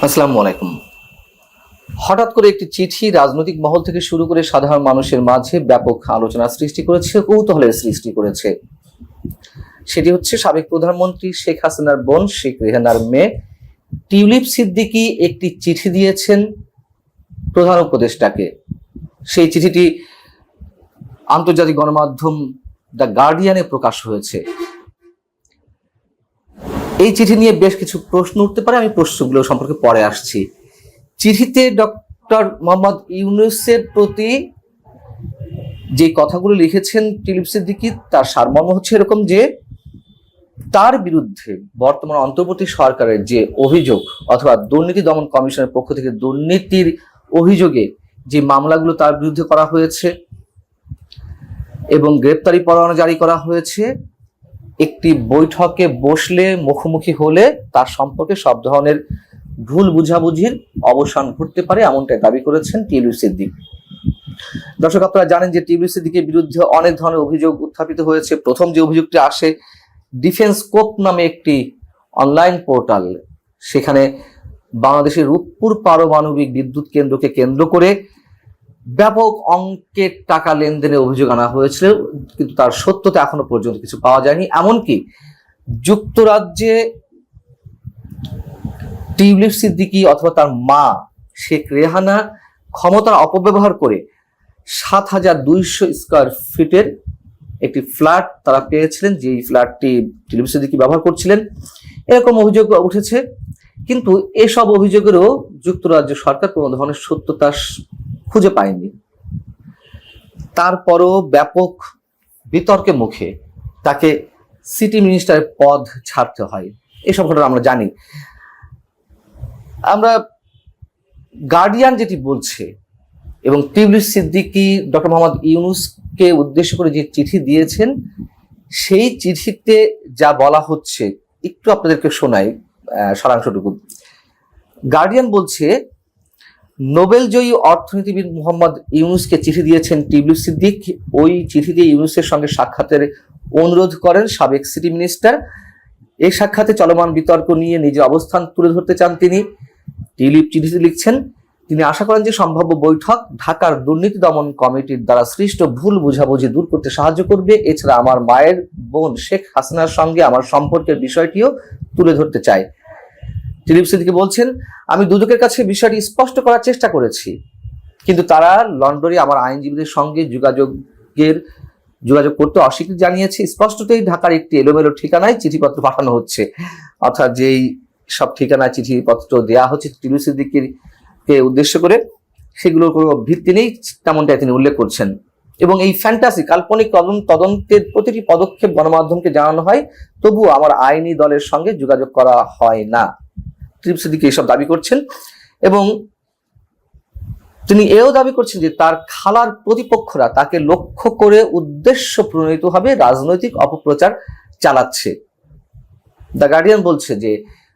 আসসালামু আলাইকুম। হঠাৎ করে একটি চিঠি রাজনৈতিক মহল থেকে শুরু করে সাধারণ মানুষের মাঝে ব্যাপক আলোচনা সৃষ্টি করেছে, কৌতূহলের সৃষ্টি করেছে। সেটি হচ্ছে সাবেক প্রধানমন্ত্রী শেখ হাসিনার বোন শেখ রেহানার মেয়ে টিউলিপ সিদ্দিকী একটি চিঠি দিয়েছেন প্রধান উপদেষ্টাকে। সেই চিঠিটি আন্তর্জাতিক গণমাধ্যম দ্য গার্ডিয়ানে প্রকাশ হয়েছে। এই চিঠি নিয়ে বেশ কিছু প্রশ্ন উঠতে পারে, আমি প্রশ্নগুলো সম্পর্কে পরে আসছি। চিঠিতে ডক্টর মোহাম্মদ ইউনূসের প্রতি যে কথাগুলো লিখেছেন টিউলিপ সিদ্দিকী, তার সারমর্ম হচ্ছে এরকম যে তার বিরুদ্ধে বর্তমান অন্তর্বর্তী সরকারের যে অভিযোগ অথবা দুর্নীতি দমন কমিশনের পক্ষ থেকে দুর্নীতির অভিযোগে যে মামলাগুলো তার বিরুদ্ধে করা হয়েছে এবং গ্রেপ্তারি পরোয়ানা জারি করা হয়েছে, একটি বৈঠকে বসলে মুখোমুখি হলে তার সম্পর্কে সব ধরনের ভুল বুঝাবুঝির অবসান ঘটতে পারে, এমনটাই দাবি করেছেন টিউলিপ সিদ্দিক। দর্শক, আপনারা জানেন যে টিউলিপ সিদ্দিকের বিরুদ্ধে অনেক ধরনের অভিযোগ উত্থাপিত হয়েছে। প্রথম যে অভিযোগটি আসে, ডিফেন্স কোপ নামে একটি অনলাইন পোর্টাল, সেখানে বাংলাদেশের রূপপুর পারমাণবিক বিদ্যুৎ কেন্দ্রকে কেন্দ্র করে ব্যাপক অঙ্কের টাকা লেনদেনের অভিযোগ আনা হয়েছিল, কিন্তু তার সত্যতা এখনো পর্যন্ত কিছু পাওয়া যায়নি। এমনকি যুক্তরাজ্যে টিউলিপ সিদ্দিকী অথবা তার মা শেখ রেহানা ক্ষমতার অপব্যবহার করে ৭,২০০ স্কয়ার ফিটের একটি ফ্ল্যাট তারা পেয়েছিলেন, যে ফ্ল্যাটটি টিউলিপ সিদ্দিকী ব্যবহার করছিলেন, এরকম অভিযোগ উঠেছে। কিন্তু এসব অভিযোগেরও যুক্তরাজ্য সরকার কোনো ধরনের সত্যতা খুঁজে পায়নি। তারপরও ব্যাপক বিতর্কের মুখে তাকে সিটি মিনিস্টারের পদ ছাড়তে হয়। এসব ঘটনা আমরা জানি। আমরা গার্ডিয়ান যেটি বলছে এবং টিউলিপ সিদ্দিকী ডক্টর মোহাম্মদ ইউনূসকে উদ্দেশ্য করে যে চিঠি দিয়েছেন, সেই চিঠিতে যা বলা হচ্ছে একটু আপনাদেরকে শোনাই সারাংশটুকু। গার্ডিয়ান বলছে, নোবেলজয়ী অর্থনীতিবিদ মোহাম্মদ ইউনূসকে চিঠি দিয়েছেন টিউলিপ সিদ্দিক। ওই চিঠিতে ইউনূসের সঙ্গে সাক্ষাতের অনুরোধ করেন সাবেক সিটি মিনিস্টার। এই সাক্ষাতে চলমান বিতর্ক নিয়ে নিজের অবস্থান তুলে ধরতে চান তিনি। টিউলিপ চিঠিতে লিখছেন, তিনি আশা করেন যে সম্ভাব্য বৈঠক ঢাকার দুর্নীতি দমন কমিটির দ্বারা সৃষ্ট ভুল বুঝাবুঝি দূর করতে সাহায্য করবে। এছাড়া আমার মায়ের বোন শেখ হাসিনার সঙ্গে আমার সম্পর্কের বিষয়টিও তুলে ধরতে চাই। টিউলিপ সিদ্দিকী বলছেন, আমি দুদকের কাছে বিষয়টি স্পষ্ট করার চেষ্টা করেছি, কিন্তু তারা লন্ডনে আমার আইনজীবীদের সঙ্গে যোগাযোগ করতে অস্বীকৃতি জানিয়েছে। স্পষ্টতই ঢাকার একটি এলোমেলো ঠিকানায় চিঠিপত্র পাঠানো হচ্ছে, অর্থাৎ যেই সব ঠিকানায় চিঠিপত্র দেওয়া হচ্ছে টিউলিপ সিদ্দিকীকে উদ্দেশ্য করে, সেগুলোর কোনো ভিত্তি নেই, তেমনটাই তিনি উল্লেখ করছেন। এবং এই ফ্যান্টাসি কাল্পনিক তদন্তের প্রতিটি পদক্ষেপ গণমাধ্যমকে জানানো হয়, তবুও আমার আইনি দলের সঙ্গে যোগাযোগ করা হয় না। টিউলিপ সিদ্দিকী এইসব দাবি করছেন এবং তিনি এও দাবি করছেন যে তার খালার প্রতিপক্ষরা তাকে লক্ষ্য করে উদ্দেশ্য প্রণোদিতভাবে রাজনৈতিক অপপ্রচার চালাচ্ছে। দ্য গার্ডিয়ান বলছে যে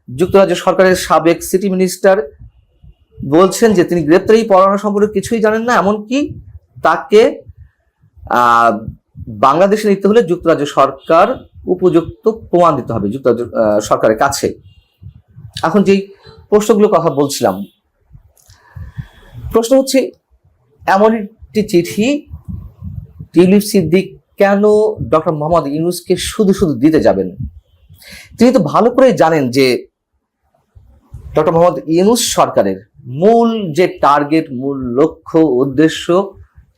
যুক্তরাজ্য সরকারের সাবেক সিটি মিনিস্টার বলছেন যে তিনি গ্রেপ্তারি পরোয়ানা সম্পর্কে কিছুই জানেন না, এমনকি তাকে বাংলাদেশে নিতে হলে যুক্তরাজ্য সরকার উপযুক্ত প্রমাণ দিতে হবে যুক্তরাজ্য সরকারের কাছে। এখন যেই প্রশ্নগুলোর কথা বলছিলাম, প্রশ্ন হচ্ছে, এমন একটি চিঠি টিউলিপ সিদ্দিক কেন ডক্টর মোহাম্মদ ইউনূসকে শুধু শুধু দিতে যাবেন? তিনি তো ভালো করে জানেন যে ডক্টর মোহাম্মদ ইউনূস সরকারের মূল যে টার্গেট, মূল লক্ষ্য উদ্দেশ্য,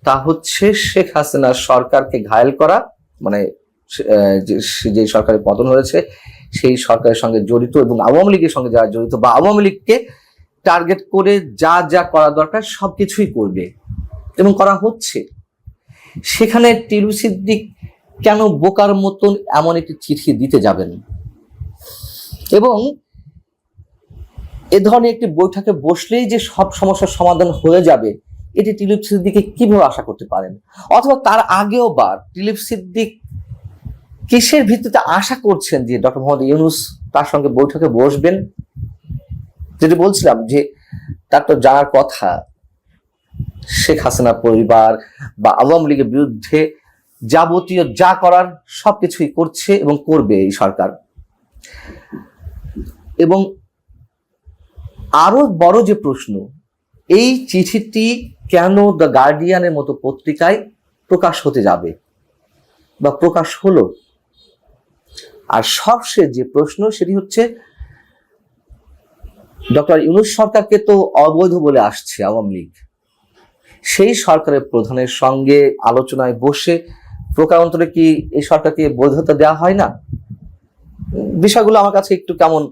তা হচ্ছে শেখ হাসিনার সরকারকে ঘায়েল করা, মানে যে সরকারের পতন হয়েছে সেই সরকারের সঙ্গে জড়িত এবং আওয়ামী লীগের সঙ্গে যারা জড়িত বা আওয়ামী লীগকে টার্গেট করে যা যা করা দরকার সবকিছুই করবে এবং করা হচ্ছে। সেখানে টিউলিপ সিদ্দিক কেন বোকার মতন এমন একটি চিঠি দিতে যাবেন এবং এ ধরনের একটি বৈঠকে বসলেই যে সব সমস্যার সমাধান হয়ে যাবে, এটি টিউলিপ সিদ্দিককে কিভাবে আশা করতে পারেন? অথবা তার আগেও বা টিউলিপ সিদ্দিক কিসের ভিত্তিতে আশা করছেন যে ডক্টর মোহাম্মদ ইউনূস তার সঙ্গে বৈঠকে বসবেন? যেটি বলছিলাম যে তার তো জানার কথা শেখ হাসিনা পরিবার বা আওয়ামী লীগের বিরুদ্ধে যাবতীয় যা করার সবকিছুই করছে এবং করবে এই সরকার। এবং আরো বড় যে প্রশ্ন, এই চিঠিটি কেন দ্য গার্ডিয়ানের মতো পত্রিকায় প্রকাশ হতে যাবে বা প্রকাশ হলো? আর সবশেষ যে প্রশ্ন সেটি হচ্ছে, ডক্টর ইউনূস সরকারকে তো অবৈধ বলে আসছে আওয়ামী লীগ, সেই সরকারের প্রধানের সঙ্গে আলোচনায় বসে প্রকারান্তরে কি এই সরকারকে বৈধতা দেওয়া হয় না? বিষয়গুলো আমার কাছে একটু কেমন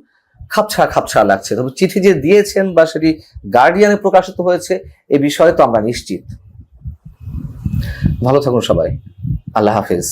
খাপছাড়া খাপছাড়া লাগছে। তবে চিঠি যে দিয়েছেন বা সেটি গার্ডিয়ানে প্রকাশিত হয়েছে এ বিষয়ে তো আমরা নিশ্চিত। ভালো থাকুন সবাই, আল্লাহ হাফেজ।